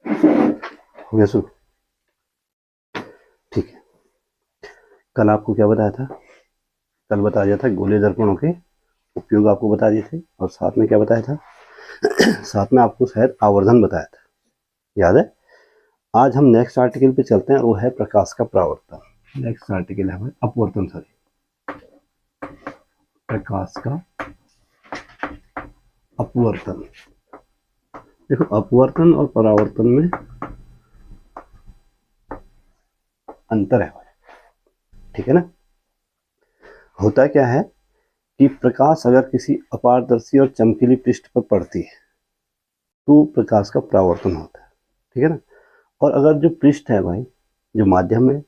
हो गया शुरू? ठीक है। कल आपको क्या बताया था? कल बताया दिया था गोलीय दर्पणों के उपयोग आपको बता दिए थे, और साथ में क्या बताया था? साथ में आपको शायद आवर्धन बताया था, याद है? आज हम नेक्स्ट आर्टिकल पे चलते हैं, वो है प्रकाश का परावर्तन। नेक्स्ट आर्टिकल है अपवर्तन, सॉरी, प्रकाश का अपवर्तन। देखो, अपवर्तन और परावर्तन में अंतर है, ठीक है ना? होता क्या है कि प्रकाश अगर किसी अपारदर्शी और चमकीली पृष्ठ पर पड़ती है तो प्रकाश का परावर्तन होता है, ठीक है ना? और अगर जो पृष्ठ है भाई, जो माध्यम है,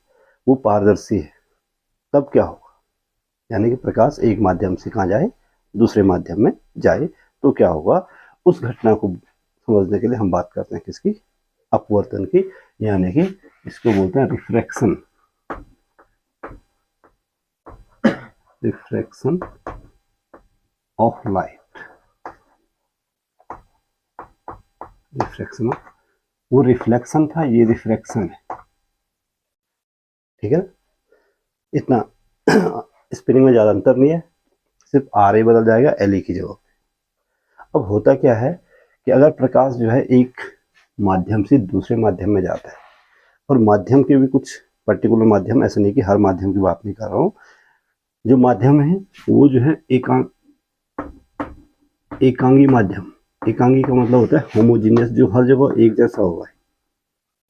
वो पारदर्शी है, तब क्या होगा? यानी कि प्रकाश एक माध्यम से कहाँ जाए, दूसरे माध्यम में जाए, तो क्या होगा? उस घटना को समझने के लिए हम बात करते हैं किसकी? अपवर्तन की, यानी कि इसको बोलते हैं refraction. Refraction of light. Refraction, वो रिफ्लेक्शन था, ये रिफ्रैक्शन है, ठीक है ना? इतना स्पेलिंग में ज़्यादा अंतर नहीं है, सिर्फ आर ए बदल जाएगा एल ई की जगह। अब होता क्या है कि अगर प्रकाश जो है एक माध्यम से दूसरे माध्यम में जाता है, और माध्यम के भी कुछ पर्टिकुलर माध्यम, ऐसा नहीं कि हर माध्यम की बात नहीं कर रहा हूँ, जो माध्यम है वो जो है एकांगी माध्यम। एकांगी का मतलब होता है होमोजीनियस, जो हर जगह एक जैसा होगा।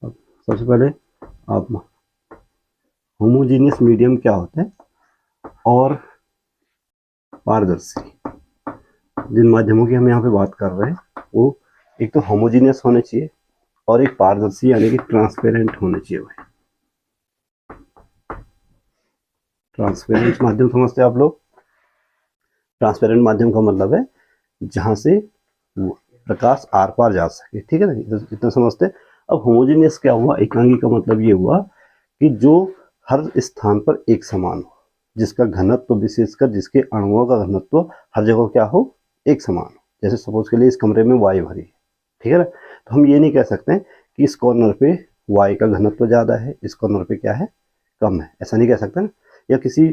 अब सबसे पहले आप होमोजीनियस मीडियम क्या होता है, और पारदर्शी, जिन माध्यमों की हम यहाँ पे बात कर रहे हैं वो एक तो होमोजीनियस होने चाहिए, और एक पारदर्शी यानी कि ट्रांसपेरेंट होने चाहिए भाई। ट्रांसपेरेंट माध्यम समझते हैं आप लोग? ट्रांसपेरेंट माध्यम का मतलब है जहां से प्रकाश आर पार जा सके, ठीक है ना? इतना समझते हैं। अब होमोजीनियस क्या हुआ? एकांगी का मतलब ये हुआ कि जो हर स्थान पर एक समान हो, जिसका घनत्व, विशेषकर जिसके अणुओं का घनत्व हर जगह क्या हो, एक समान हो। जैसे सपोज के लिए इस कमरे में वायु भरी है, ठीक है ना? तो हम ये नहीं कह सकते कि इस कॉर्नर पे वायु का घनत्व ज़्यादा है, इस कॉर्नर पे क्या है, कम है, ऐसा नहीं कह सकते ना। या किसी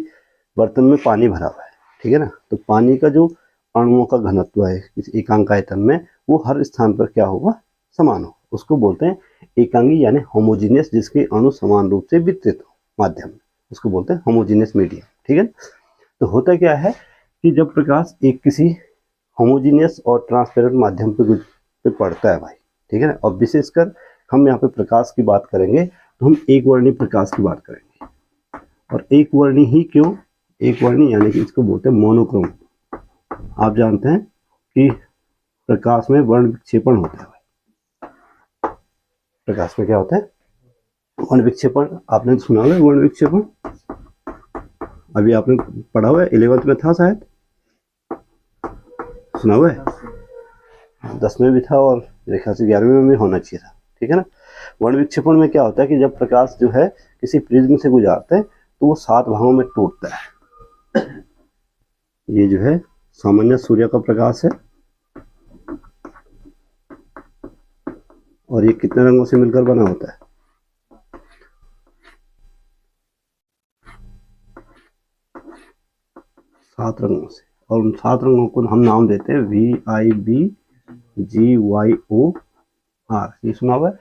बर्तन में पानी भरा हुआ है, ठीक है ना? तो पानी का जो अणुओं का घनत्व है किसी एकांक आयतन में, वो हर स्थान पर क्या होगा, समान हो। उसको बोलते हैं एकांगी यानी होमोजीनियस, जिसके अणु समान रूप से वितरित हो माध्यम में, उसको बोलते हैं होमोजीनियस मीडियम, ठीक है? तो होता क्या है कि जब प्रकाश एक किसी होमोजीनियस और ट्रांसपेरेंट माध्यम पे पड़ता है भाई, ठीक है ना? और विशेषकर हम यहाँ पे प्रकाश की बात करेंगे तो हम एक वर्णी प्रकाश की बात करेंगे। और एक वर्णी ही क्यों? एक वर्णी यानी कि इसको बोलते हैं मोनोक्रोम। आप जानते हैं कि प्रकाश में वर्ण विक्षेपण होता है भाई। प्रकाश में क्या होता है? वर्ण विक्षेपण। आपने सुना होगा वर्ण विक्षेपण, अभी आपने पढ़ा हुआ है, 11th में था शायद, सुना हुआ है? 10 में भी था, और मेरे ख्याल से 11वीं में भी होना चाहिए था, ठीक है ना? वर्ण विक्षेपण में क्या होता है कि जब प्रकाश जो है किसी प्रिज्म से गुजारता है तो वो 7 भागों में टूटता है। ये जो है सामान्य सूर्य का प्रकाश है, और ये कितने रंगों से मिलकर बना होता है? 7 रंगों से। और उन 7 रंगों को हम नाम देते हैं VIBGYOR। ये सुना हुआ है?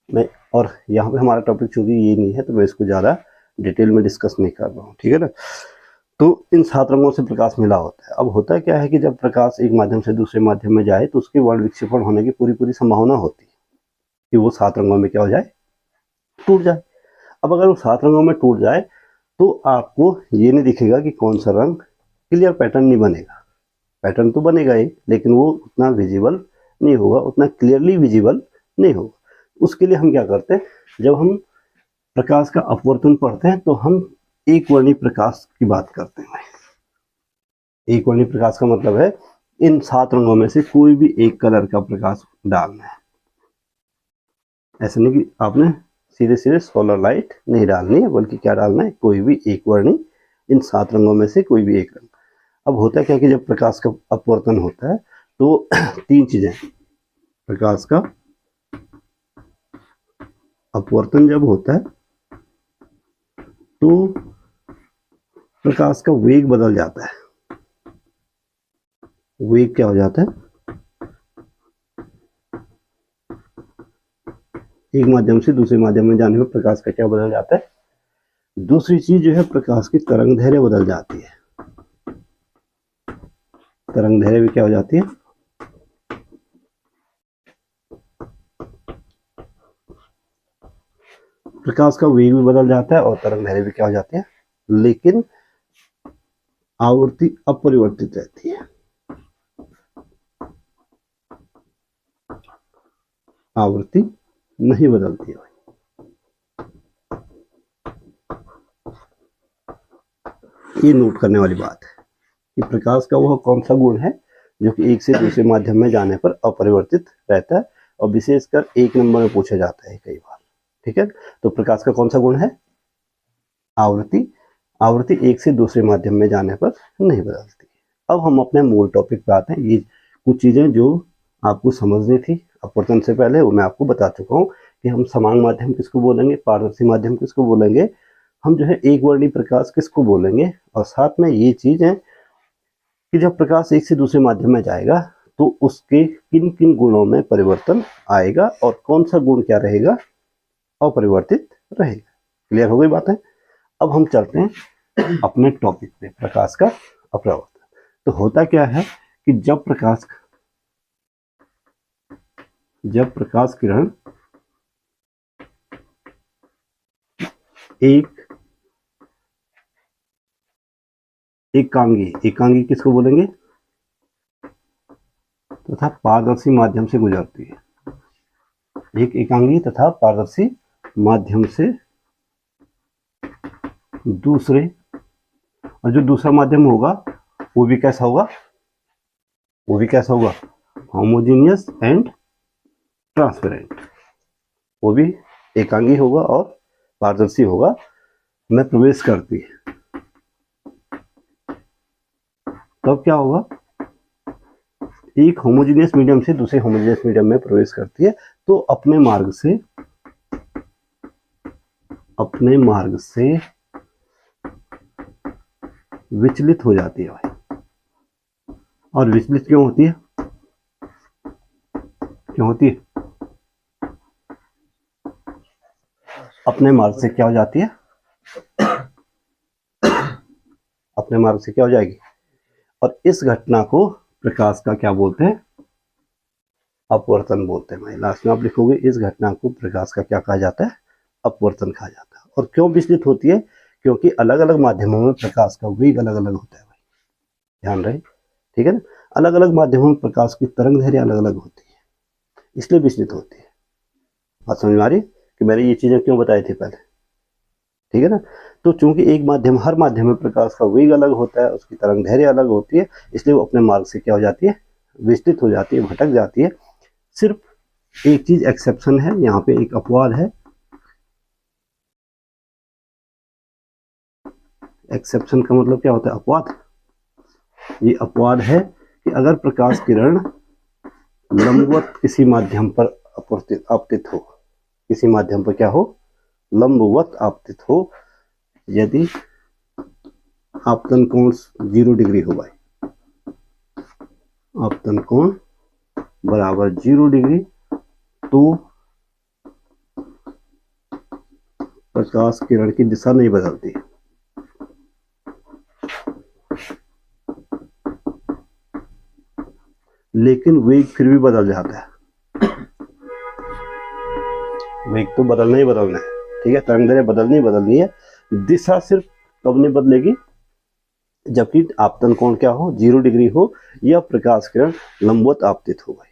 मैं, और यहाँ पे हमारा टॉपिक चूंकि ये नहीं है तो मैं इसको ज़्यादा डिटेल में डिस्कस नहीं कर रहा हूँ, ठीक है ना? तो इन 7 रंगों से प्रकाश मिला होता है। अब होता क्या है कि जब प्रकाश एक माध्यम से दूसरे माध्यम में जाए तो उसके वर्ण विक्षेपण होने की पूरी पूरी संभावना होती है कि वो 7 रंगों में क्या हो जाए, टूट जाए। अब अगर वो 7 रंगों में टूट जाए तो आपको ये नहीं दिखेगा कि कौन सा रंग, क्लियर पैटर्न नहीं बनेगा। पैटर्न तो बनेगा ही, लेकिन वो उतना विजिबल नहीं होगा, उतना क्लियरली विजिबल नहीं होगा। उसके लिए हम क्या करते हैं, जब हम प्रकाश का अपवर्तन पढ़ते हैं तो हम एक वर्णी प्रकाश की बात करते हैं। एक वर्णी प्रकाश का मतलब है इन 7 रंगों में से कोई भी एक कलर का प्रकाश डालना है। ऐसा नहीं कि आपने सीधे सीधे सोलर लाइट नहीं डालनी है, बल्कि क्या डालना है, कोई भी एक वर्णी, इन 7 रंगों में से कोई भी एक रंग। अब होता क्या कि जब प्रकाश का अपवर्तन होता है तो 3 चीजें, प्रकाश का अपवर्तन जब होता है तो प्रकाश का वेग बदल जाता है। वेग क्या हो जाता है, एक माध्यम से दूसरे माध्यम में जाने पर प्रकाश का क्या बदल जाता है। दूसरी चीज जो है, प्रकाश की तरंग दैर्घ्य बदल जाती है। तरंग दैर्घ्य भी क्या हो जाती है, प्रकाश का वेग भी बदल जाता है और तरंग दैर्घ्य भी क्या हो जाती है, लेकिन आवृत्ति अपरिवर्तित रहती है। आवृत्ति नहीं बदलती है। ये नोट करने वाली बात है कि प्रकाश का वह कौन सा गुण है जो कि एक से दूसरे माध्यम में जाने पर अपरिवर्तित रहता है, और विशेषकर एक नंबर में पूछा जाता है कई बार। ठीक है, तो प्रकाश का कौन सा गुण है, आवृत्ति। आवृत्ति एक से दूसरे माध्यम में जाने पर नहीं बदलती। अब हम अपने मूल टॉपिक पे आते हैं। ये कुछ चीजें जो आपको समझनी थी अपवर्तन से पहले, वो मैं आपको बता चुका हूँ कि हम समान माध्यम किसको बोलेंगे, पारदर्शी माध्यम किसको बोलेंगे, हम जो है एक वर्णी प्रकाश किसको बोलेंगे, और साथ में ये चीज है कि जब प्रकाश एक से दूसरे माध्यम में जाएगा तो उसके किन किन गुणों में परिवर्तन आएगा और कौन सा गुण क्या रहेगा, अपरिवर्तित रहेगा। क्लियर हो गई बात है। अब हम चलते हैं अपने टॉपिक पे, प्रकाश का अपरावर्तन। तो होता क्या है कि जब प्रकाश किरण एकांगी किसको बोलेंगे, तथा पारदर्शी माध्यम से गुजरती है। एक एकांगी तथा पारदर्शी माध्यम से दूसरे, और जो दूसरा माध्यम होगा वो भी कैसा होगा, होमोजेनियस एंड ट्रांसपेरेंट। वो भी एकांगी होगा और पारदर्शी होगा, में प्रवेश करती है। तब क्या होगा, एक होमोजेनियस मीडियम से दूसरे होमोजेनियस मीडियम में प्रवेश करती है, तो अपने मार्ग से विचलित हो जाती है भाई। और विचलित क्यों होती है, अपने मार्ग से क्या हो जाती है, अपने मार्ग से क्या हो जाएगी। और इस घटना को प्रकाश का क्या बोलते हैं, अपवर्तन बोलते हैं भाई। लास्ट में आप लिखोगे इस घटना को प्रकाश का क्या कहा जाता है, अपवर्तन कहा जाता है। और क्यों विचलित होती है, क्योंकि अलग अलग माध्यमों में प्रकाश का वेग अलग अलग होता है भाई, ध्यान रहे। ठीक है ना, अलग अलग माध्यमों में प्रकाश की तरंग दैर्घ्य अलग अलग होती है, इसलिए विचलित होती है। बात समझ में आ रही कि मैंने ये चीजें क्यों बताई थी पहले। ठीक है ना, तो चूंकि हर माध्यम में प्रकाश का वेग अलग होता है, उसकी तरंग दैर्घ्य अलग होती है, इसलिए वो अपने मार्ग से क्या हो जाती है, विचलित हो जाती है, भटक जाती है। सिर्फ एक चीज एक्सेप्शन है, यहाँ पे एक अपवाद है। एक्सेप्शन का मतलब क्या होता है, अपवाद। ये अपवाद है कि अगर प्रकाश किरण लंबवत किसी माध्यम पर आपतित हो, किसी माध्यम पर क्या हो, लंबवत आपतित हो, यदि आपतन कोण 0 डिग्री हो भाई, आपतन कोण बराबर 0 डिग्री, तो प्रकाश किरण की दिशा नहीं बदलती, लेकिन वेग फिर भी बदल जाता है। वेग तो बदलना ही बदलना है, ठीक है, तरंग दैर्घ्य बदलनी है, दिशा सिर्फ कब नहीं बदलेगी, जबकि आपतन कोण क्या हो, 0 डिग्री हो, या प्रकाश किरण लंबवत आपतित हो भाई।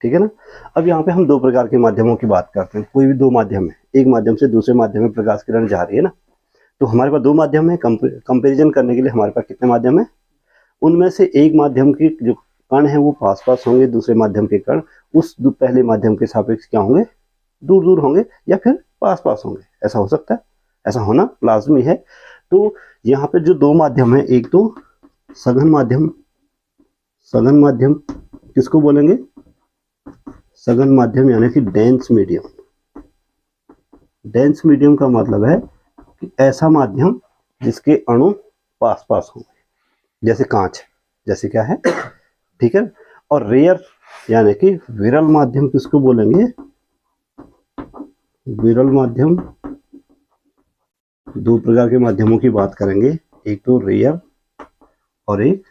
ठीक है ना। अब यहाँ पे हम दो प्रकार के माध्यमों की बात करते हैं। कोई भी दो माध्यम है, एक माध्यम से दूसरे माध्यम में प्रकाश किरण जा रही है ना, तो हमारे पास दो माध्यम है। कंपेरिजन करने के लिए हमारे पास कितने माध्यम है, उनमें से एक माध्यम के जो कण है वो पास पास होंगे, दूसरे माध्यम के कण उस पहले माध्यम के सापेक्ष क्या होंगे, दूर दूर होंगे, या फिर पास पास होंगे। ऐसा हो सकता है, ऐसा होना लाजमी है। तो यहाँ पे जो दो माध्यम है, एक तो सघन माध्यम किसको बोलेंगे, सघन माध्यम यानी कि डेंस मीडियम, डेंस मीडियम का मतलब है कि ऐसा माध्यम जिसके अणु पास पास हों, जैसे कांच, जैसे क्या है, ठीक है। और रेयर यानी कि विरल माध्यम किसको बोलेंगे? विरल माध्यम, दो प्रकार के माध्यमों की बात करेंगे, एक तो रेयर और एक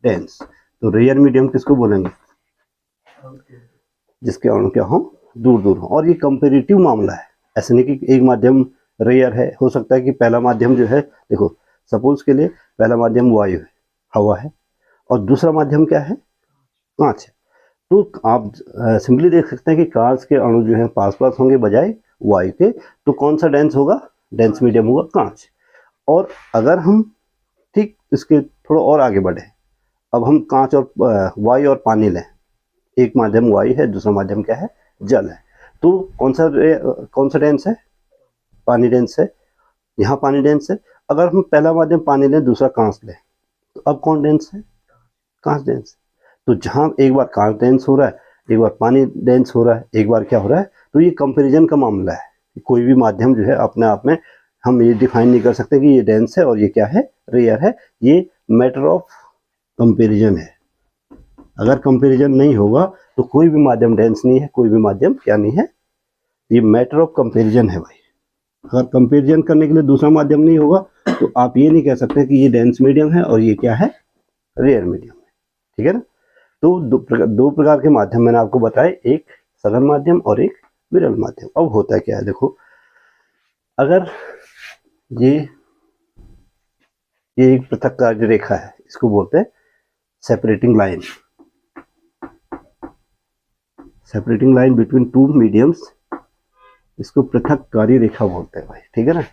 डेंस। तो रेयर मीडियम किसको बोलेंगे? जिसके अणु क्या हो, दूर दूर हो। और ये कंपेरेटिव मामला है, ऐसे नहीं कि एक माध्यम रेयर है, हो सकता है कि पहला माध्यम जो है, देखो सपोज के लिए पहला माध्यम वायु है, हवा है, और दूसरा माध्यम क्या है? कांच है। तो आप सिंपली देख सकते हैं कि कांच के अणु जो है पास पास होंगे बजाय वायु के, तो कौन सा डेंस होगा? डेंस मीडियम होगा कांच। और अगर हम ठीक इसके थोड़ा और आगे बढ़े, अब हम कांच और वायु और पानी लें, एक माध्यम वायु है, दूसरा माध्यम क्या है? जल है। तो कौन सा डेंस है? पानी डेंस है। यहाँ पानी डेंस है। अगर हम पहला माध्यम पानी लें, दूसरा कांच लें, तो अब कौन डेंस है? कांच डेंस। तो जहाँ एक बार कांच डेंस हो रहा है, एक बार पानी डेंस हो रहा है, एक बार क्या हो रहा है, तो ये कंपैरिजन का मामला है। कोई भी माध्यम जो है अपने आप में हम ये डिफाइन नहीं कर सकते कि ये डेंस है और ये क्या है? रेयर है। ये मैटर ऑफ कंपैरिजन है। अगर कंपैरिजन नहीं होगा तो कोई भी माध्यम डेंस नहीं है, कोई भी माध्यम क्या नहीं है, ये मैटर ऑफ कंपैरिजन है भाई। अगर कंपैरिजन करने के लिए दूसरा माध्यम नहीं होगा तो आप ये नहीं कह सकते कि ये डेंस मीडियम है और ये क्या है? रेयर मीडियम है। ठीक है ना? तो दो प्रकार के माध्यम मैंने आपको बताए, एक सघन माध्यम और एक विरल माध्यम। अब होता क्या है, देखो, अगर ये एक पृथक कार्य रेखा है, इसको बोलते हैं separating line, separating line between two mediums, इसको पृथककारी रेखा बोलते हैं भाई। ठीक है ना?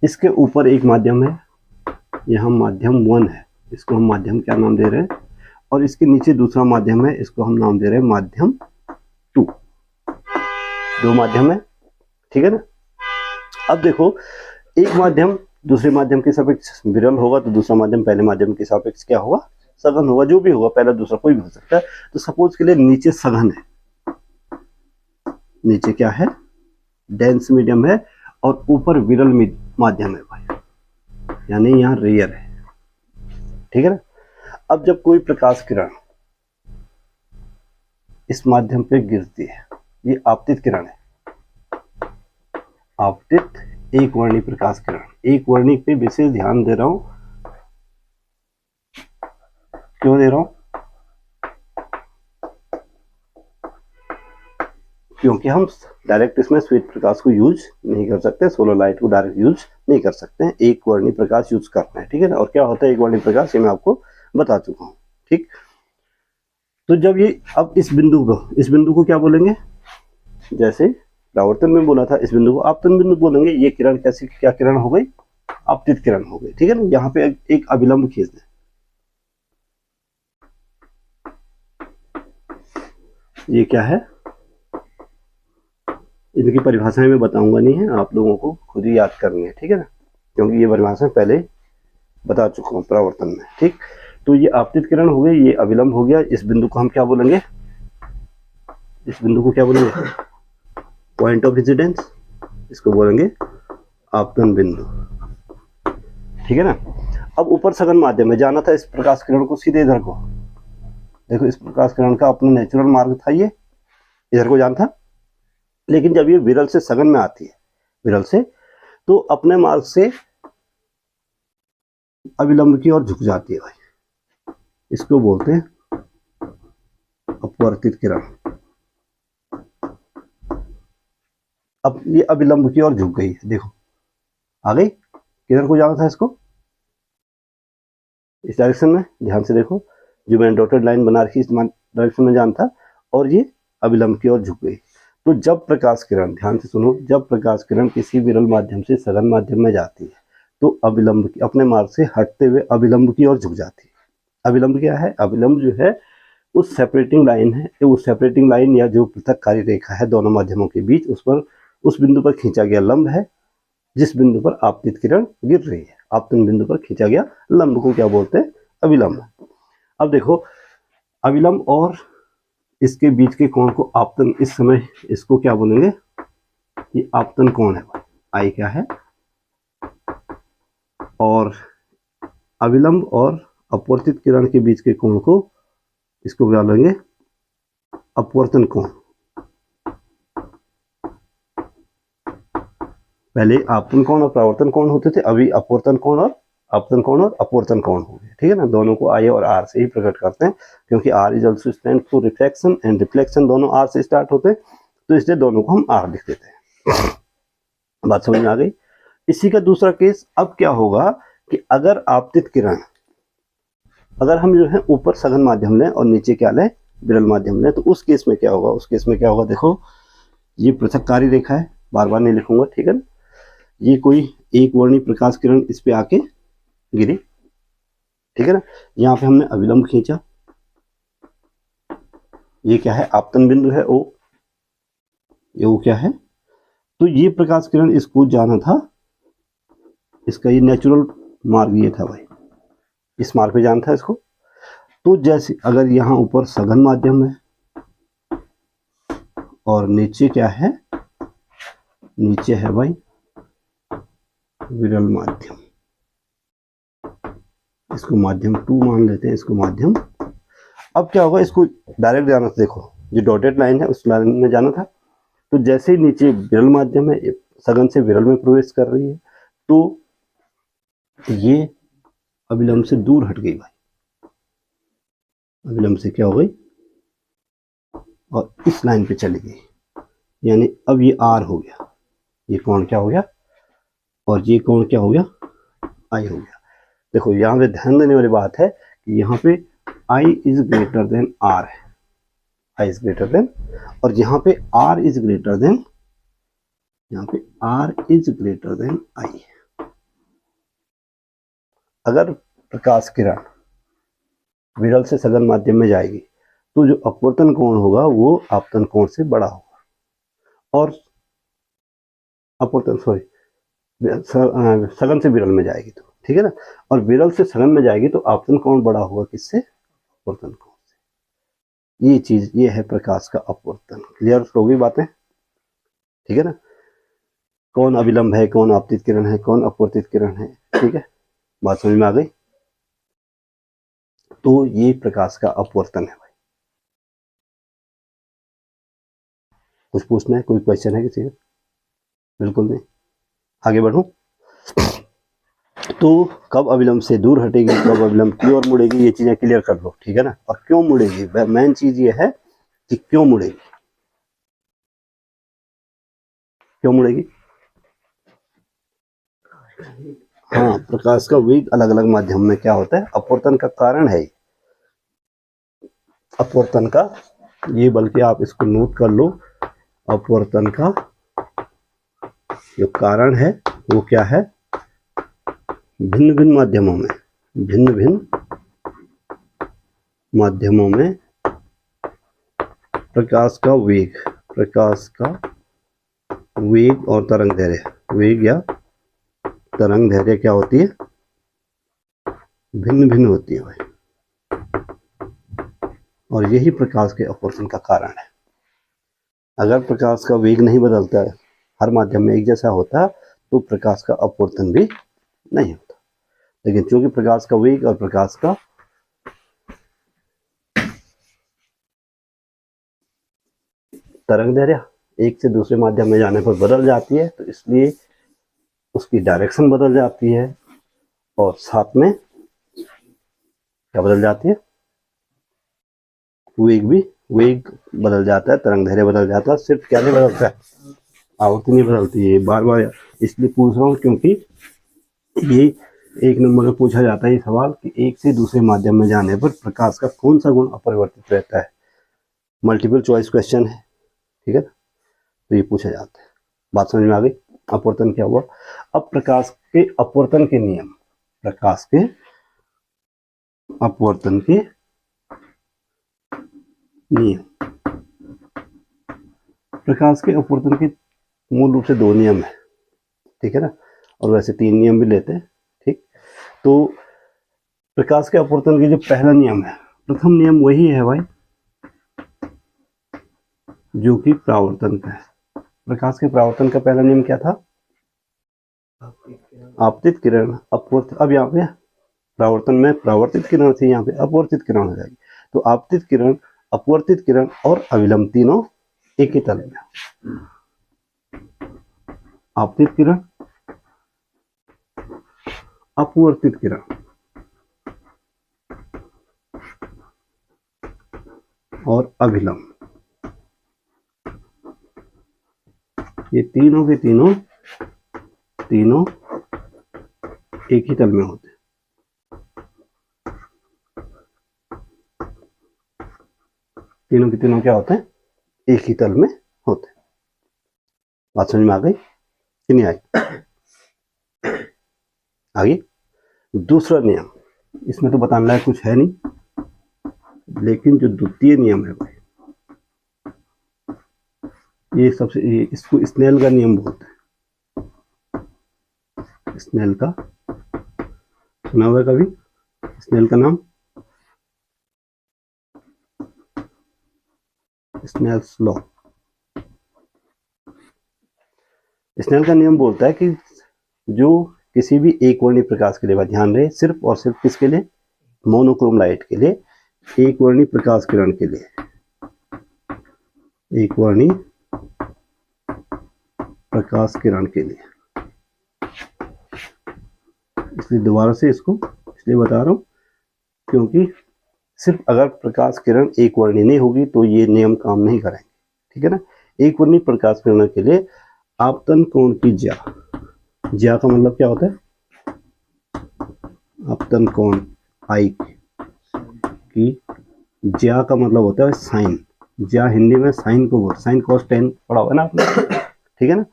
इसके ऊपर एक माध्यम है, यहाँ माध्यम 1 है, इसको हम माध्यम क्या नाम दे रहे हैं, और इसके नीचे दूसरा माध्यम है, इसको हम नाम दे रहे हैं माध्यम 2। दो माध्यम है, ठीक है ना? अब देखो, एक माध्यम दूसरे माध्यम के सापेक्ष विरल होगा, तो दूसरा माध्यम पहले माध्यम के सापेक्ष क्या होगा? सघन होगा। जो भी होगा, पहला दूसरा कोई भी हो सकता है। तो सपोज के लिए नीचे सघन है, नीचे क्या है? डेंस मीडियम है, और ऊपर विरल माध्यम है भाई, यानी यहाँ रेयर है। ठीक है ना? अब जब कोई प्रकाश किरण इस माध्यम पे गिरती है, ये आपतित किरण है, आपतित एक वर्णी प्रकाश किरण। एक वर्णी पे विशेष ध्यान दे रहा हूं, क्यों दे रहा हूं? क्योंकि हम डायरेक्ट इसमें श्वेत प्रकाश को यूज नहीं कर सकते, सोलर लाइट को डायरेक्ट यूज नहीं कर सकते हैं, एक वर्णी प्रकाश यूज करते हैं। ठीक है ना? और क्या होता है एक वर्णी प्रकाश, ये मैं आपको बता चुका हूँ। ठीक, तो जब ये अब इस बिंदु को क्या बोलेंगे? जैसे परावर्तन में बोला था, इस बिंदु को आपतन बिंदु बोलेंगे। ये किरण कैसी, क्या किरण हो गई? आपतित किरण हो गई। ठीक है ना? यहाँ पे एक अभिलंब खींच दें, ये क्या है? इनकी परिभाषाएं मैं बताऊंगा नहीं है, आप लोगों को खुद ही याद करनी है। ठीक है ना? क्योंकि ये परिभाषाएं पहले बता चुका हूँ परावर्तन में। ठीक, तो ये आपतित किरण हो गई, ये अविलंब हो गया। इस बिंदु को हम क्या बोलेंगे? इस बिंदु को क्या बोलेंगे? पॉइंट ऑफ इंसिडेंस, इसको बोलेंगे आपतन बिंदु। ठीक है ना? अब ऊपर सघन माध्यम में जाना था इस प्रकाश किरण को सीधे इधर को। देखो, इस प्रकाश किरण का अपना नेचुरल मार्ग था, ये इधर को जाना था। लेकिन जब ये विरल से सघन में आती है, विरल से, तो अपने मार्ग से अविलंब की ओर झुक जाती है भाई। इसको बोलते हैं अपवर्तित किरण। अब ये अविलंब की ओर झुक गई है, देखो आ गई। किधर को जाना था इसको? इस डायरेक्शन में। ध्यान से देखो, जो मैंने डॉटेड लाइन बना रखी, इस डायरेक्शन में जाना था, और ये अविलंब की ओर झुक गई। तो जब प्रकाश किरण, ध्यान से सुनो, जब प्रकाश किरण किसी विरल माध्यम से सघन माध्यम में जाती है, तो अविलंब की, अपने मार्ग से हटते हुए अविलंब की ओर झुक जाती है। अविलंब क्या है? अविलंब जो है उस सेपरेटिंग लाइन है, उस सेपरेटिंग लाइन या जो पृथककारी रेखा है दोनों माध्यमों के बीच, उस पर, उस बिंदु पर खींचा गया लंब है, जिस बिंदु पर आपतित किरण गिर रही है। आपतन बिंदु पर खींचा गया लंब को क्या बोलते हैं? अविलंब। अब देखो, अविलंब और इसके बीच के कोण को आपतन, इस समय इसको क्या बोलेंगे? ये आपतन कोण है। आई क्या है, और अविलंब और अपवर्तित किरण के बीच के कोण को, इसको क्या लेंगे, अपवर्तन कोण। पहले आपतन कोण और परावर्तन कोण होते थे, अभी अपवर्तन कोण और अपवर्तन कोण और अपवर्तन कोण हो गए, ठीक है ना। दोनों को आई और आर से ही प्रकट करते हैं, क्योंकि r is also stand for reflection and reflection दोनों आर से स्टार्ट होते हैं, तो इसलिए दोनों को हम आर लिख देते हैं। बात समझ में आ गई। इसी का दूसरा केस अब क्या होगा कि अगर आपतित किरण, अगर हम जो है ऊपर सघन माध्यम लें और नीचे क्या लें, विरल माध्यम लें, तो उस केस में क्या होगा, उस केस में क्या होगा, देखो ये पृथककारी रेखा है, बार बार नहीं लिखूंगा, ठीक है ना। ये कोई एक वर्णी प्रकाश किरण इस पे आके गिरी, ठीक है ना। यहाँ पे हमने अविलंब खींचा, ये क्या है, आपतन बिंदु है ओ, ये ओ क्या है, तो ये प्रकाश किरण इसको जाना था, इसका ये नेचुरल मार्ग ये था भाई, इस मार्ग पे जाना था इसको। तो जैसे अगर यहाँ ऊपर सघन माध्यम है और नीचे क्या है, नीचे है भाई विरल माध्यम, इसको माध्यम 2 मान लेते हैं, इसको माध्यम। अब क्या होगा, इसको डायरेक्ट जाना था, देखो जो डॉटेड लाइन है उस लाइन में जाना था, तो जैसे ही नीचे विरल माध्यम है, सघन से विरल में प्रवेश कर रही है, तो ये अविलंब से दूर हट गई भाई, अविलंब से क्या हो गई और इस लाइन पे चली गई, यानी अब ये आर हो गया, ये कोण क्या हो गया, और ये कोण क्या हो गया, आई हो गया। देखो यहाँ पे ध्यान देने वाली बात है कि यहाँ पे I is greater then are है, आई इज ग्रेटर देन, और यहाँ पे आर इज ग्रेटर देन, यहाँ पे r is greater than i. अगर प्रकाश किरण विरल से सघन माध्यम में जाएगी तो जो अपवर्तन कोण होगा वो आपतन कोण से बड़ा होगा, और अपवर्तन सॉरी सघन से विरल में जाएगी तो, ठीक है ना, और विरल से सघन में जाएगी तो आपतन कोण बड़ा होगा किससे, अपवर्तन कोण से। ये चीज, ये है प्रकाश का अपवर्तन। क्लियर हो गई बातें, ठीक है ना। कौन अविलंब है, कौन आपतित किरण है, कौन अपवर्तित किरण है, ठीक है, बात समझ में आ गई। तो ये प्रकाश का अपवर्तन है भाई। कुछ पूछना है, कोई क्वेश्चन है किसी का? बिल्कुल नहीं, आगे बढ़ूं। तो कब अविलंब से दूर हटेगी, कब अविलंब की ओर मुड़ेगी, ये चीजें क्लियर कर लो, ठीक है ना। और क्यों मुड़ेगी, मेन चीज ये है कि क्यों मुड़ेगी, क्यों मुड़ेगी। हाँ, प्रकाश का वेग अलग अलग माध्यम में क्या होता है, अपवर्तन का कारण है अपवर्तन का, ये बल्कि आप इसको नोट कर लो, अपवर्तन का जो कारण है वो क्या है, भिन्न भिन्न माध्यमों में, भिन्न भिन्न माध्यमों में प्रकाश का वेग, प्रकाश का वेग और तरंग दैर्घ्य, वेग या तरंग दैर्घ्य क्या होती है, भिन्न भिन्न होती है भाई, और यही प्रकाश के अपवर्तन का कारण है। अगर प्रकाश का वेग नहीं बदलता है, हर माध्यम में एक जैसा होता, तो प्रकाश का अपवर्तन भी नहीं होता। लेकिन चूंकि प्रकाश का वेग और प्रकाश का तरंग दैर्घ्य एक से दूसरे माध्यम में जाने पर बदल जाती है, तो इसलिए उसकी डायरेक्शन बदल जाती है, और साथ में क्या बदल जाती है, वेग भी, वेग बदल जाता है, तरंग दैर्घ्य बदल जाता है। सिर्फ क्या नहीं बदलता है, आवृत्ति नहीं बदलती है। बार बार इसलिए पूछ रहा हूँ क्योंकि ये एक नंबर में पूछा जाता है ये सवाल कि एक से दूसरे माध्यम में जाने पर प्रकाश का कौन सा गुण अपरिवर्तित रहता है, मल्टीपल चॉइस क्वेश्चन है, ठीक है, तो ये पूछा जाता है। बात समझ में आ गई। अपवर्तन क्या हुआ, अब प्रकाश के अपवर्तन के नियम, प्रकाश के अपवर्तन के नियम, प्रकाश के अपवर्तन के मूल रूप से 2 नियम है, ठीक है ना, और वैसे 3 नियम भी लेते हैं, ठीक। तो प्रकाश के अपवर्तन के जो पहला नियम है, प्रथम नियम वही है भाई जो कि परावर्तन का है। प्रकाश के परावर्तन का पहला नियम क्या था, आपतित किरण अपवर्तित, अब यहाँ पे परावर्तन में परावर्तित किरण थी, यहाँ पे अपवर्तित किरण हो जाएगी। तो आपतित किरण, अपवर्तित किरण और अविलंब तीनों एक ही तल में। आपतित किरण, अपवर्तित किरण और अभिलंब, ये तीनों के तीनों एक ही तल में होते हैं। तीनों के तीनों क्या होते हैं? एक ही तल में होते हैं। बात समझ में आ गई कि नहीं आई? आगे दूसरा नियम, इसमें तो बताने लायक कुछ है नहीं, लेकिन जो द्वितीय नियम है भाई, ये इसको स्नेल का नियम बोलते हैं। स्नेल का, सुना हुआ है कभी स्नेल का नाम? Snell's law. स्नेल का नियम बोलता है कि जो किसी भी एक वर्णी प्रकाश के लिए, ध्यान रहे सिर्फ और सिर्फ किसके लिए? मोनोक्रोम लाइट के लिए, एक वर्णी प्रकाश किरण के लिए, एक वर्णी प्रकाश किरण के लिए। इसलिए दोबारा से इसको इसलिए बता रहा हूं क्योंकि सिर्फ अगर प्रकाश किरण एक वर्णी नहीं होगी तो ये नियम काम नहीं करेंगे, ठीक है ना। एक वर्णी प्रकाश किरण के लिए आपतन कोण की ज्या, ज्या का मतलब क्या होता है? आपतन कोण आई की ज्या का मतलब होता है साइन। ज्या हिंदी में साइन को बोलते, साइन cos tan पढ़ा हुआ ना आपने, ठीक है ना।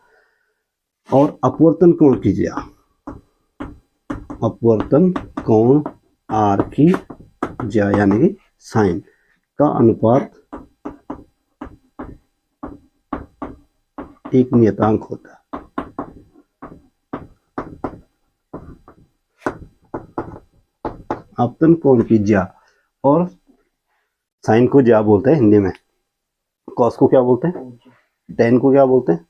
और अपवर्तन कोण की ज्या, अपवर्तन कोण आर की ज्या यानी कि साइन का अनुपात एक नियतांक होता है। आपतन कोण की ज्या, और साइन को ज्या बोलते हैं हिंदी में, कॉस को क्या बोलते हैं? टेन को क्या बोलते हैं?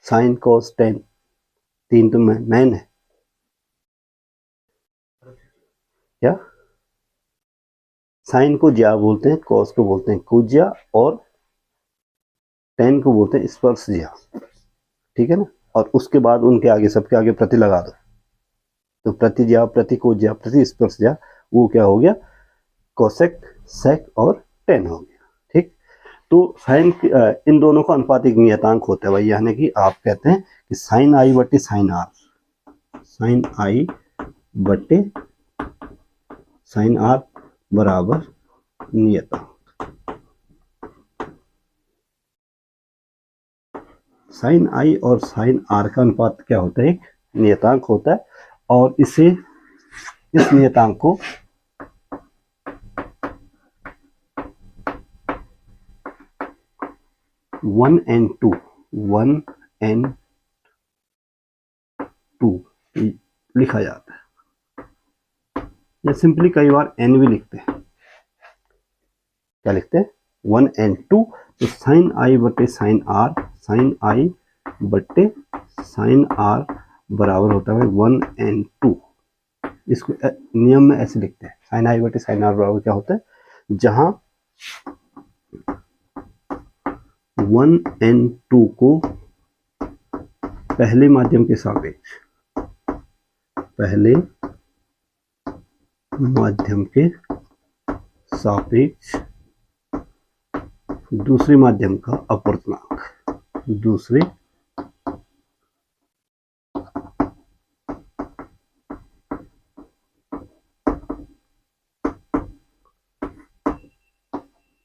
साइन कॉस टेन, तीन तो मैन है क्या? साइन को ज्या बोलते हैं, कॉस को बोलते हैं कुज्या, और टेन को बोलते हैं स्पर्श ज्या, ठीक है ना। और उसके बाद उनके आगे, सबके आगे प्रति लगा दो, तो प्रति ज्या, प्रति कोज्या, प्रति स्पर्श ज्या, वो क्या हो गया? कोसेक, सेक और टेन हो गया, ठीक। तो साइन, इन दोनों का अनुपातिक नियतांक होता है भाई, यानी कि आप कहते हैं कि साइन आई बटे साइन आर, साइन आई बटे साइन आर बराबर नियतांक। साइन आई और साइन आर का अनुपात क्या होता है? एक नियतांक होता है, और इस नियतांक को वन एंड टू लिखा जाता है, या सिंपली कई बार एन भी लिखते हैं। क्या लिखते हैं? 1 and 2। तो साइन आई बटे साइन आर, साइन आई बटे साइन आर बराबर होता है 1 and 2। इसको नियम में ऐसे लिखते हैं, साइन आई बटे साइन आर बराबर क्या होता है? जहां 1 and 2 को पहले माध्यम के सापेक्ष, पहले माध्यम के सापेक्ष दूसरे माध्यम का अपवर्तनांक, दूसरे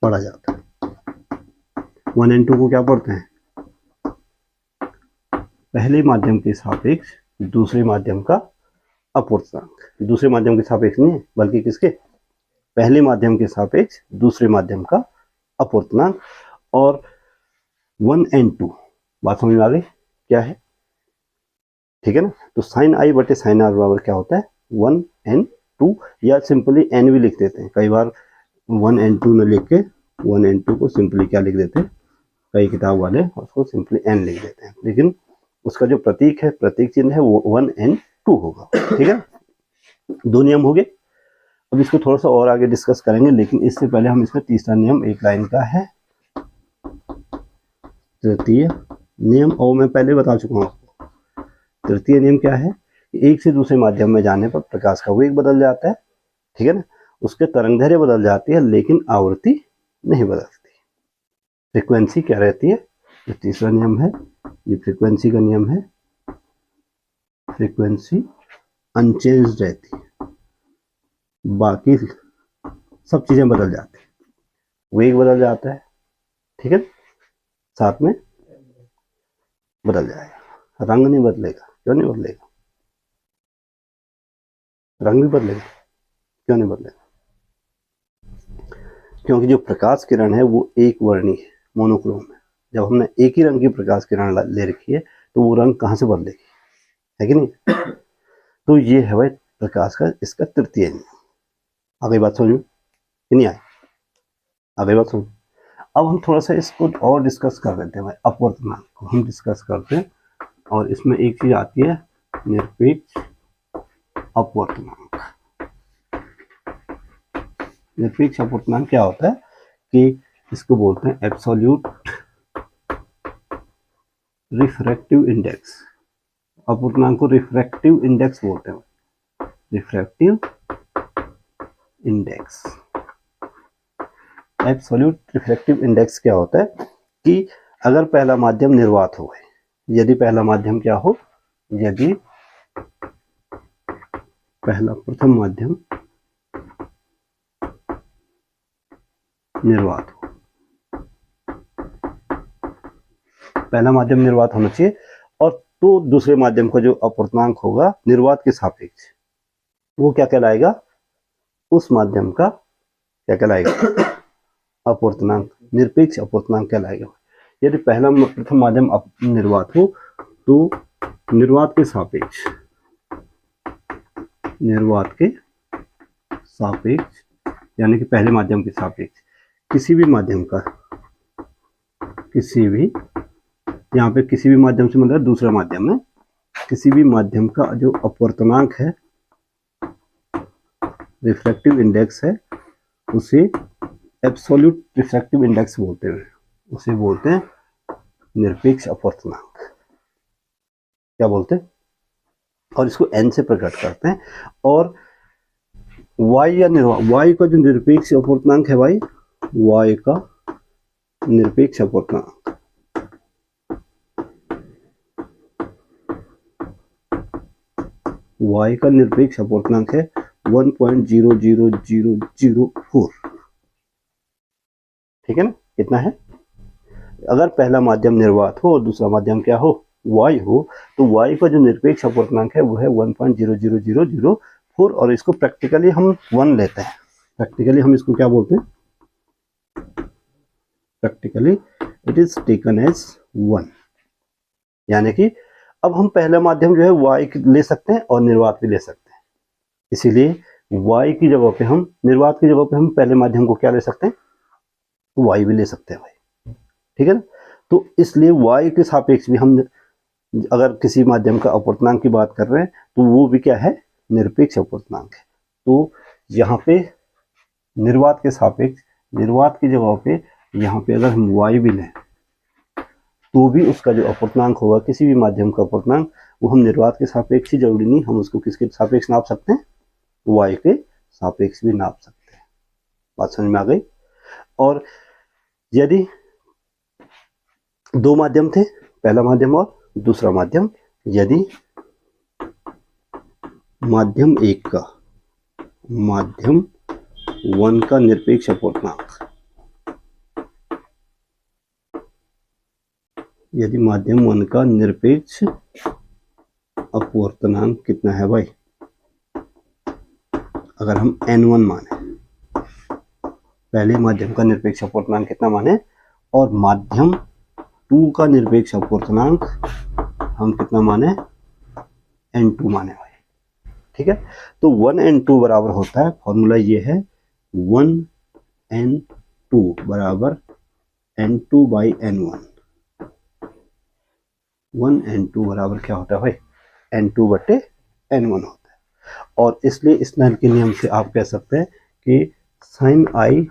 पढ़ा जाता है। 1 and 2 को क्या पढ़ते हैं? पहले माध्यम के सापेक्ष दूसरे माध्यम का अपवर्तनांक। दूसरे माध्यम के सापेक्ष नहीं है, बल्कि किसके? पहले माध्यम के सापेक्ष दूसरे माध्यम का अपवर्तनांक। और 1 and 2 बात समझ में आ गई क्या है? ठीक है ना। तो साइन आई बटे साइन आर बराबर क्या होता है? 1 and 2, या सिंपली एन भी लिख देते हैं। कई बार 1 and 2 न लिख के 1 and 2 को सिंपली क्या लिख देते हैं, कई किताब वाले उसको सिंपली एन लिख देते हैं, लेकिन उसका जो प्रतीक है, प्रतीक चिन्ह है, वो 1 and 2 होगा। ठीक है, 2 नियम हो गए। अब इसको थोड़ा सा और आगे डिस्कस करेंगे, लेकिन इससे पहले हम इसमें तीसरा नियम एक लाइन का है, तृतीय नियम, और मैं पहले बता चुका हूँ आपको। तृतीय नियम क्या है? एक से दूसरे माध्यम में जाने पर प्रकाश का वेग बदल जाता है, ठीक है ना, उसके तरंगदैर्घ्य बदल जाती है, लेकिन आवृत्ति नहीं बदलती। फ्रीक्वेंसी क्या रहती है? ये तीसरा नियम है, ये फ्रीक्वेंसी का नियम है। फ्रीक्वेंसी अनचेंज रहती है, बाकी सब चीजें बदल जाती है, वेग बदल जाता है, ठीक है, साथ में बदल जाएगा, रंग नहीं बदलेगा। क्यों नहीं बदलेगा? रंग भी बदलेगा, क्यों नहीं बदलेगा? क्योंकि जो प्रकाश किरण है वो एक वर्णी है, मोनोक्रोम है। जब हमने एक ही रंग की प्रकाश किरण ले रखी है तो वो रंग कहाँ से बदलेगी, है कि नहीं? तो ये है भाई प्रकाश का इसका तृतीय नियम। आगे बात समझ में कि नहीं आए? आगे बात समझ। अब हम थोड़ा सा इसको और डिस्कस कर लेते हैं भाई, अपवर्तनांक को हम डिस्कस करते हैं, और इसमें एक चीज आती है निरपेक्ष अपवर्तनांक। निरपेक्ष अपवर्तनांक क्या होता है कि इसको बोलते हैं एब्सोल्यूट रिफ्रैक्टिव इंडेक्स। अपवर्तनांक को रिफ्रैक्टिव इंडेक्स बोलते हैं, refractive index. Absolute refractive index क्या होता है कि अगर पहला माध्यम निर्वात हो, यदि पहला माध्यम क्या हो, यदि पहला प्रथम माध्यम निर्वात हो, पहला माध्यम निर्वात होना चाहिए, और तो दूसरे माध्यम का जो अपवर्तनांक होगा निर्वात के सापेक्ष, वो क्या कहलाएगा? उस माध्यम का क्या कहलाएगा? अपवर्तनांक, निरपेक्ष अपवर्तनांक कहलाएगा। यदि पहला प्रथम माध्यम निर्वात हो तो निर्वात के सापेक्ष, निर्वात के सापेक्ष यानी कि पहले माध्यम के सापेक्ष किसी भी माध्यम का, किसी भी, यहाँ पे किसी भी माध्यम से मतलब दूसरा माध्यम है, किसी भी माध्यम का जो अपवर्तनांक है, रिफ्रैक्टिव इंडेक्स है, उसे एब्सोल्यूट रिफ्रैक्टिव इंडेक्स बोलते हैं, उसे बोलते हैं निरपेक्ष अपवर्तनांक। क्या बोलते हैं? और इसको n से प्रकट करते हैं। और y या y का जो निरपेक्ष अपवर्तनांक है भाई, y का निरपेक्ष अपवर्तनांक, y का निरपेक्ष अपवर्तनांक है 1.00004। ठीक है ना? कितना है? अगर पहला माध्यम निर्वात हो और दूसरा माध्यम क्या हो, y हो, तो y का जो निरपेक्ष अपवर्तनांक है वो है 1.00004, और इसको प्रैक्टिकली हम 1 लेते हैं। प्रैक्टिकली हम इसको क्या बोलते हैं? Practically it is taken as 1, यानी कि अब हम पहला माध्यम जो है y ले सकते हैं और निर्वात भी ले सकते हैं, इसीलिए y की जगह पे हम, निर्वात की जगह पे हम पहले माध्यम को क्या ले सकते हैं? y भी ले सकते हैं भाई, ठीक है ना? तो इसलिए y के सापेक्ष भी हम अगर किसी माध्यम का अपवर्तनांक की बात कर रहे हैं तो वो भी क्या है? निरपेक्ष अपवर्तनांक है। तो यहाँ पे निर्वात के सापेक्ष, निर्वात की जगह पे यहाँ पे अगर हम y भी लें तो भी उसका जो अपवर्तनांक होगा, किसी भी माध्यम का अपवर्तनांक, वो हम निर्वात के सापेक्ष ही, जरूरी नहीं हम उसको किसके सापेक्ष नाप सकते हैं? y के सापेक्ष भी नाप सकते हैं। बात समझ में आ गई? और यदि दो माध्यम थे, पहला माध्यम और दूसरा माध्यम, यदि माध्यम 1 का, माध्यम 1 का निरपेक्ष अपवर्तनांक, यदि माध्यम 1 का निरपेक्ष अपवर्तनांक कितना है भाई? अगर हम n1 माने, पहले माध्यम का निरपेक्ष अपवर्तनांक कितना माने, और माध्यम 2 का निरपेक्ष अपवर्तनांक हम कितना माने? n2 माने भाई, ठीक है? तो 1n2 बराबर होता है, फॉर्मूला ये है 1n2 बराबर n2 by n1। 1n2 बराबर क्या होता है भाई, n2/n1 होता है। और इसलिए स्नेल के नियम से आप कह सकते हैं कि साइन आई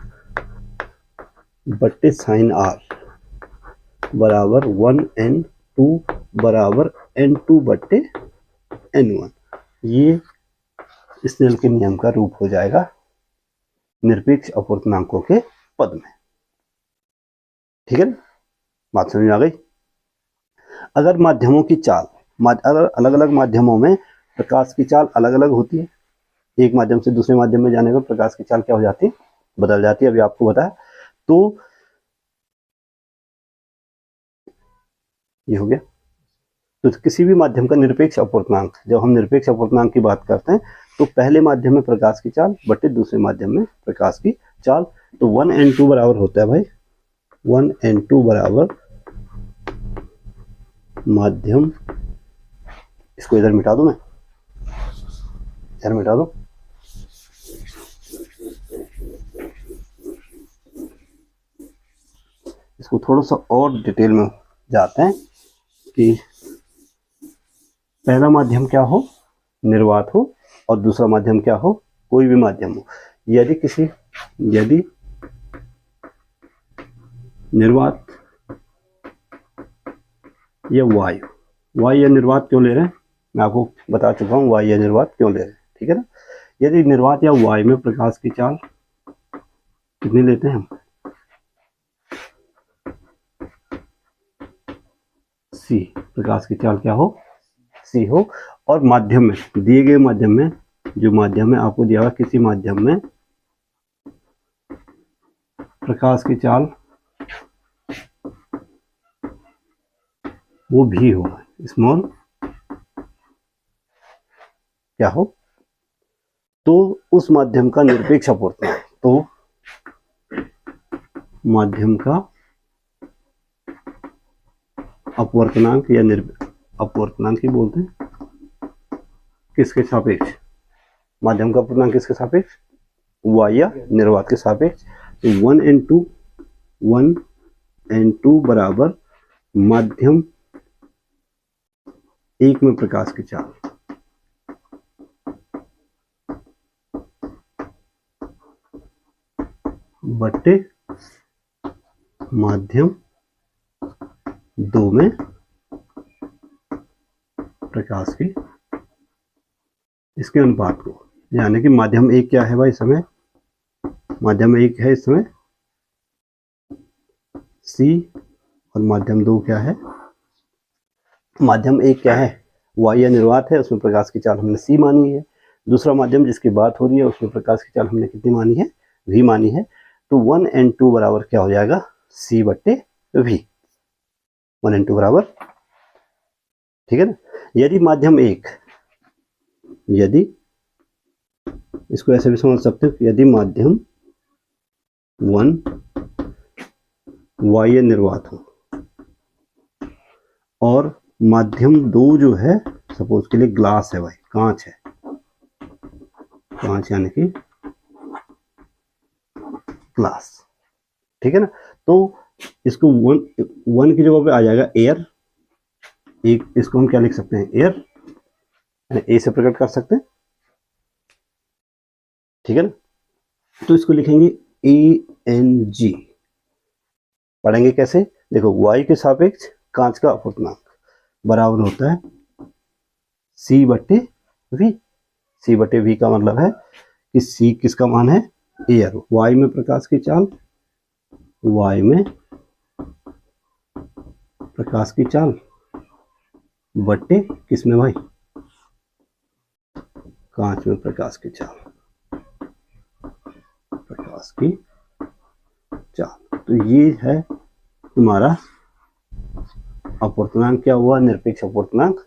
बट्टे साइन आर बराबर 1n2 बराबर n2/n1। ये स्नेल के नियम का रूप हो जाएगा निरपेक्ष अपूर्णांकों के पद में। ठीक है, बात समझ में आ गई। अगर माध्यमों की चाल, अगर अलग अलग माध्यमों में प्रकाश की चाल अलग अलग होती है, एक माध्यम से दूसरे माध्यम में जाने पर प्रकाश की चाल क्या हो जाती है, बदल जाती है। अभी आपको बताया। तो ये हो गया। तो किसी भी माध्यम का निरपेक्ष अपूर्णांक, जब हम निरपेक्ष अपूर्णांक की बात करते हैं तो पहले माध्यम में प्रकाश की चाल बटे दूसरे माध्यम में प्रकाश की चाल। तो 1n2 बराबर होता है भाई, 1n2 बराबर माध्यम, इसको इधर मिटा दूं, मैं इधर मिटा दूं, इसको थोड़ा सा और डिटेल में जाते हैं कि पहला माध्यम क्या हो, निर्वात हो, और दूसरा माध्यम क्या हो, कोई भी माध्यम हो। यदि निर्वात या वायु या निर्वात क्यों ले रहे हैं, मैं आपको बता चुका हूँ वायु या निर्वात क्यों ले रहे हैं। ठीक है ना। यदि निर्वात या वायु में प्रकाश की चाल कितनी लेते हैं हम, सी, प्रकाश की चाल क्या हो, सी हो, और माध्यम में, दिए गए माध्यम में, जो माध्यम में आपको दिया हुआ किसी माध्यम में प्रकाश की चाल वो भी हो, स्मॉल क्या हो, तो उस माध्यम का निरपेक्ष अपूर्णांक, तो माध्यम का अपवर्तनांक या अपवर्तनांक ही बोलते हैं, किसके सापेक्ष, माध्यम का अपवर्तनांक किसके सापेक्ष, वायु या निर्वात के सापेक्ष। तो 1n2 बराबर माध्यम एक में प्रकाश की चाल बट्टे माध्यम दो में प्रकाश की, इसके अनुपात को, यानी कि माध्यम एक क्या है भाई, समय, माध्यम एक है इस समय सी, और माध्यम दो क्या है, माध्यम एक क्या है, वायु या निर्वात है, उसमें प्रकाश की चाल हमने सी मानी है। दूसरा माध्यम जिसकी बात हो रही है उसमें प्रकाश की चाल हमने कितनी मानी है, वी मानी है। तो 1n2 बराबर क्या हो जाएगा, सी बट्टे वी, 1n2 बराबर। ठीक है ना। यदि माध्यम एक, यदि इसको ऐसे भी समझ सकते हो, यदि माध्यम 1 वायु निर्वात हो और माध्यम दो जो है, सपोज के लिए ग्लास है भाई, कांच है, कांच यानी कि ग्लास। ठीक है ना। तो इसको वन की जगह पे आ जाएगा एयर, एक इसको हम क्या लिख सकते हैं, एयर, ए से प्रकट कर सकते हैं। ठीक है ना। तो इसको लिखेंगे ANG, पढ़ेंगे कैसे, देखो वायु के सापेक्ष कांच का अपवर्तनांक बराबर होता है सी बट्टे वी। सी बट्टे वी का मतलब है कि सी किसका मान है, एयर, वायु में प्रकाश की चाल, वायु में प्रकाश की चाल बट्टे किसमें भाई, कांच में प्रकाश की चाल, प्रकाश की चाल। तो ये है तुम्हारा अपवर्तनांक क्या हुआ, निरपेक्ष अपवर्तनांक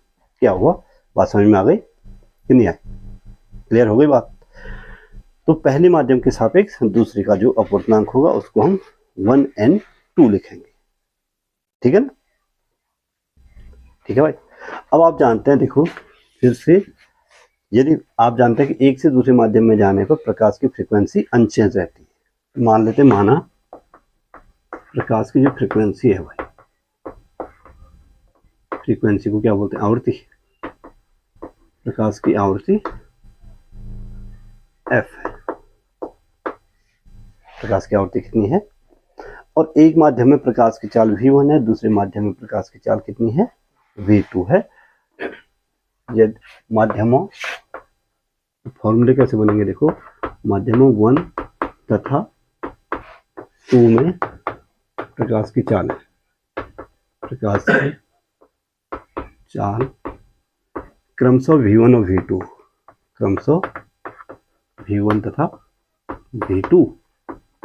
क्या हुआ। बात समझ में आ गई कि नहीं आई, क्लियर हो गई बात। तो पहले माध्यम के सापेक्ष दूसरे का जो अपवर्तनांक होगा उसको हम 1n2 लिखेंगे। ठीक है ना। ठीक है भाई। अब आप जानते हैं, देखो फिर से, यदि आप जानते हैं कि एक से दूसरे माध्यम में जाने पर प्रकाश की फ्रीक्वेंसी अनचेंज रहती है, मान लेते, माना प्रकाश की जो फ्रीक्वेंसी है भाई, फ्रीक्वेंसी को क्या बोलते हैं, आवृत्ति, प्रकाश की आवृत्ति f है, प्रकाश की आवृत्ति कितनी है। और एक माध्यम में प्रकाश की चाल v1 है, दूसरे माध्यम में प्रकाश की चाल कितनी है, v2 है। यदि माध्यमों, फॉर्मूले कैसे बनेंगे देखो, माध्यमों 1 तथा 2 में प्रकाश की चाल है, प्रकाश की चाल क्रमशः v1 और v2, क्रमशः v1 तथा v2,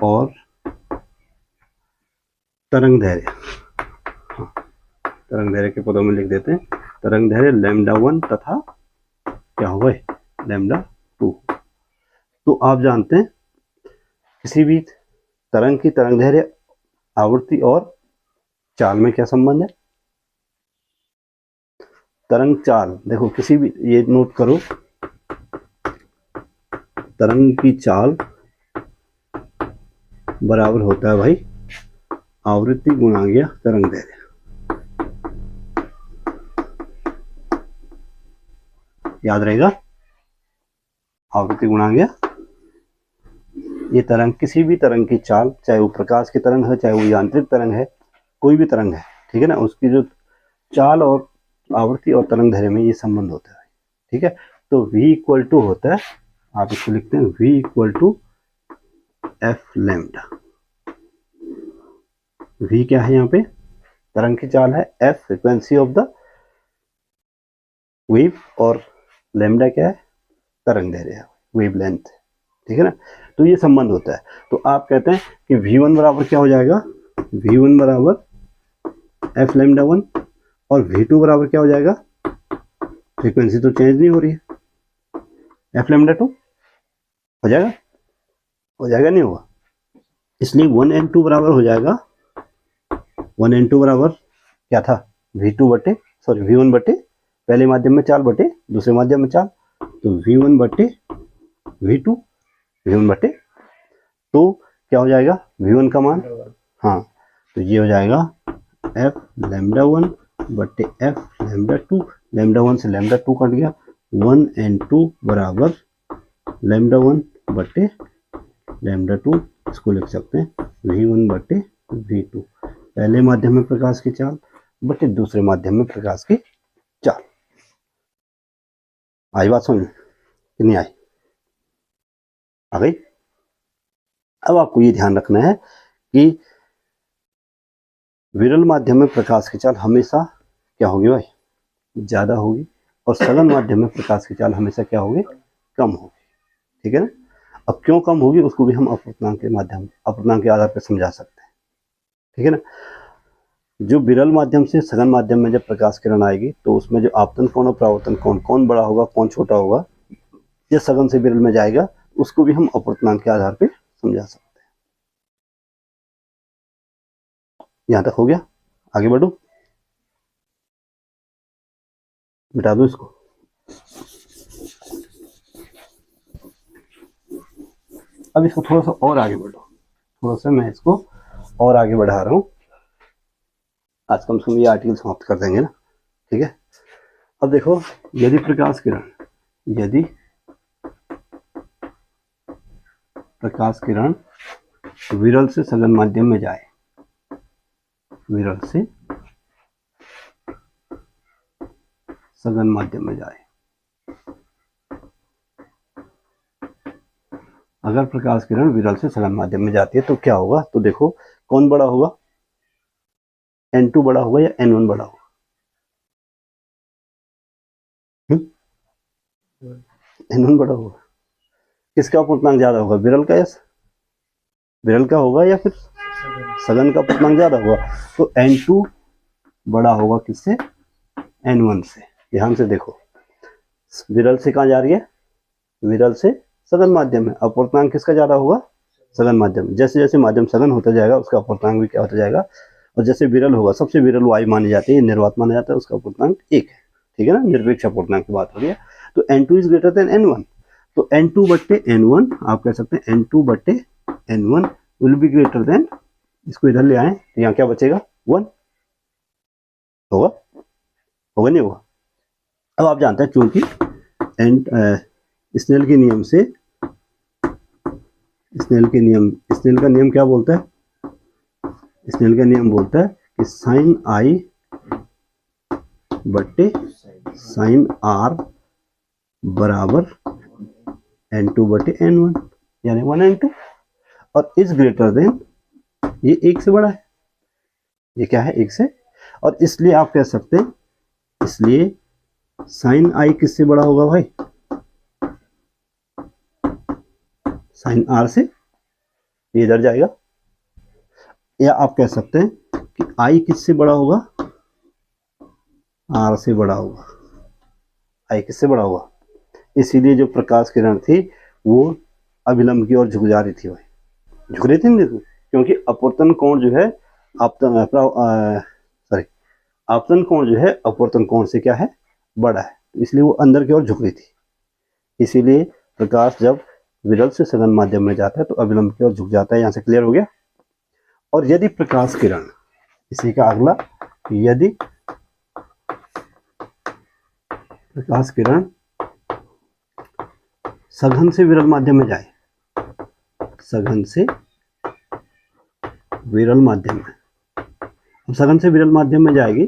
और तरंग दैर्घ्य, हाँ, तरंग दैर्घ्य के पदों में लिख देते हैं, तरंग दैर्घ्य λ1 तथा क्या होगा, λ2। तो आप जानते हैं किसी भी तरंग की तरंग दैर्घ्य, आवृत्ति और चाल में क्या संबंध है। तरंग चाल देखो, किसी भी, ये नोट करो, तरंग की चाल बराबर होता है भाई आवृत्ति गुणा गया तरंग दैर्घ्य। याद रहेगा, आवृत्ति गुणा गया ये तरंग, किसी भी तरंग की चाल, चाहे वो प्रकाश की तरंग है, चाहे वो यांत्रिक तरंग है, कोई भी तरंग है, ठीक है ना, उसकी जो चाल और आवृत्ति और तरंग दैर्घ्य में ये संबंध होता है, ठीक है। तो v इक्वल टू होता है, आप इसको लिखते हैं v equal to f lambda. v क्या है यहाँ पे, तरंग की चाल है, f frequency of the wave, और लैम्डा क्या है, तरंग दैर्घ्य, वेव लेंथ, ठीक है ना। तो ये संबंध होता है। तो आप कहते हैं कि v1 बराबर क्या हो जाएगा, v1 बराबर एफ लैम्डा 1, और v2 बराबर क्या हो जाएगा, फ्रीक्वेंसी तो चेंज नहीं हो रही है, एफ लैम्डा 2 हो जाएगा, हो जाएगा, नहीं होगा, इसलिए 1n2 बराबर हो जाएगा, 1n2 बराबर क्या था, v1 बटे पहले माध्यम में चाल बटे दूसरे माध्यम में चाल, तो v1 बटे v2, v1 बटे, तो क्या हो जाएगा, v1 का मान, हाँ, तो ये हो जाएगा एफ लैम्डा 1 बटे एफ लैम्डा 2, लैम्डा 1 से लैम्डा 2 कट गया, 1n2 बराबर लैम्डा 1 बटे लैम्डा 2, इसको लिख सकते हैं v1 बटे v2, पहले माध्यम में प्रकाश की चाल बटे दूसरे माध्यम में प्रकाश की चाल। आई बात समझ, कितनी आई, आ गई। अब आपको ये ध्यान रखना है कि विरल माध्यम में प्रकाश की चाल हमेशा क्या होगी भाई, ज्यादा होगी, और सघन माध्यम में प्रकाश की चाल हमेशा क्या होगी, कम होगी, ठीक है ना। अब क्यों कम होगी उसको भी हम अपूर्णांक के आधार पर समझा सकते हैं, ठीक है ना। जो विरल माध्यम से सघन माध्यम में जब प्रकाश किरण आएगी तो उसमें जो आपतन कोण और परावर्तन कोण, कौन बड़ा होगा कौन छोटा होगा, ये सघन से विरल में जाएगा, उसको भी हम अपूर्णांक के आधार पर समझा सकते हैं। यहां तक हो गया, आगे बढ़ो, मिटा दो इसको। अब इसको थोड़ा सा और आगे बढ़ो, थोड़ा सा मैं इसको और आगे बढ़ा रहा हूं, आज कम से कम ये आर्टिकल समाप्त कर देंगे ना, ठीक है। अब देखो, यदि प्रकाश किरण विरल से सघन माध्यम में जाए, विरल से सघन माध्यम में जाए, अगर प्रकाश किरण विरल से सघन माध्यम में जाती है तो क्या होगा, तो देखो कौन बड़ा होगा, n2 बड़ा होगा या n1 बड़ा होगा, n1 बड़ा होगा। किसका अपूर्णांक ज्यादा होगा, विरल का, या विरल का होगा या फिर सघन का अपूर्णांक ज्यादा होगा, तो n2 बड़ा होगा किससे, n1 से। ध्यान से देखो, विरल से कहाँ जा रही है, विरल से सघन माध्यम में, अपूर्णांक किसका ज्यादा होगा, सघन माध्यम। जैसे जैसे माध्यम सघन होता जाएगा उसका अपूर्णांक भी क्या होता जाएगा, और जैसे विरल होगा, सबसे विरल वायु मानी जाती है, निर्वात माना जाता है, उसका अपूर्णांक 1 है, ठीक है ना, निरपेक्ष अपूर्णांक की बात हो रही है। तो n2 is greater then n1, तो n2 बट्टे n1 आप कह सकते हैं n2 बट्टे n1 will be greater than, इसको इधर ले आए तो यहाँ क्या बचेगा, 1 होगा, होगा नहीं होगा। अब आप जानते हैं क्योंकि स्नेल के नियम से, स्नेल का नियम क्या बोलता है? स्नेल का नियम बोलता है कि साइन आई बट्टे साइन आर बराबर n2 बटे n1, यानी 1n2, और इज ग्रेटर देन, ये 1 से बड़ा है, ये क्या है 1 से, और इसलिए आप कह सकते हैं, इसलिए साइन आई किससे बड़ा होगा भाई? साइन आर से, ये इधर जाएगा। या आप कह सकते हैं कि आई किससे बड़ा होगा? आर से बड़ा होगा। आई किससे बड़ा होगा? इसीलिए जो प्रकाश किरण थी वो अभिलंब की ओर झुक जा रही थी भाई, झुक रही थी ना, क्योंकि अपवर्तन कोण जो है आपतन कोण जो है अपवर्तन कोण से क्या है? बड़ा है, इसलिए वो अंदर की ओर झुक रही थी। इसीलिए प्रकाश जब विरल से सघन माध्यम में जाता है तो अभिलंब की ओर झुक जाता है। यहाँ से क्लियर हो गया। और यदि प्रकाश किरण, इसी का अगला, यदि प्रकाश किरण सघन से विरल माध्यम में जाए, सघन से विरल माध्यम में, अब सघन से विरल माध्यम में जाएगी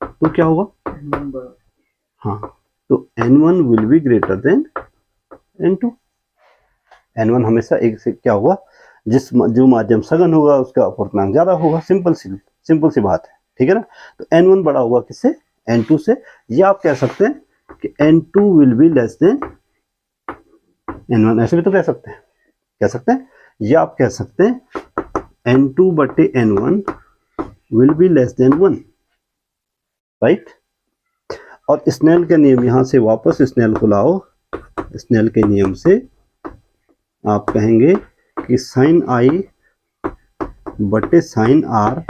तो क्या होगा? हाँ, तो n1 will be greater than n2। n1 हमेशा 1 से क्या होगा? जो माध्यम सघन होगा उसका अपवर्तनांक ज्यादा होगा। सिंपल सी बात है, ठीक है ना। तो n1 बड़ा होगा किससे? n2 से। ये आप कह सकते हैं कि n2 will be less then n1, ऐसे भी तो कह सकते हैं, ये आप कह सकते हैं n2 बटे n1 will be less than 1, right. और स्नेल के नियम, यहां से वापस स्नेल को लाओ। स्नेल के नियम से आप कहेंगे कि साइन आई बटे sine r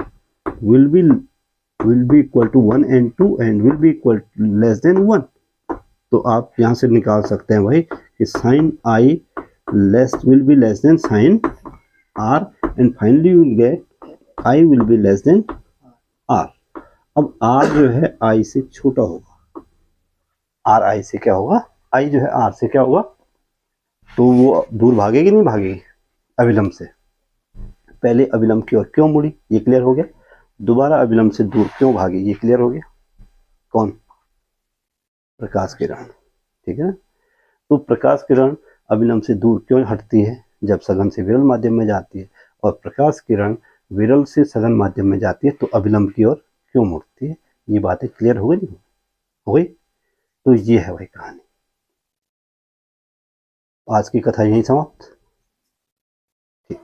will be equal to 1 and 2 and will be equal less than 1। तो आप यहां से निकाल सकते हैं भाई कि sine i will be less than sine r, and finally you will get i will be less than r. अब आर जो है आई से छोटा होगा, आर आई से क्या होगा? आई जो है आर से क्या होगा? तो वो दूर भागेगी नहीं भागेगी अभिलंब से? पहले अभिलंब की ओर क्यों मुड़ी, ये क्लियर हो गया। दोबारा अभिलंब से दूर क्यों भागी, ये क्लियर हो गया। कौन? प्रकाश किरण, ठीक है। तो प्रकाश किरण अभिलंब से दूर क्यों हटती है जब सघन से विरल माध्यम में जाती है, और प्रकाश किरण विरल से सघन माध्यम में जाती है तो अभिलंब की ओर क्यों मुड़ती है। ये बातें क्लियर हो गई, नहीं हो गई? तो ये है भाई कहानी। आज की कथा यहीं समाप्त। ठीक।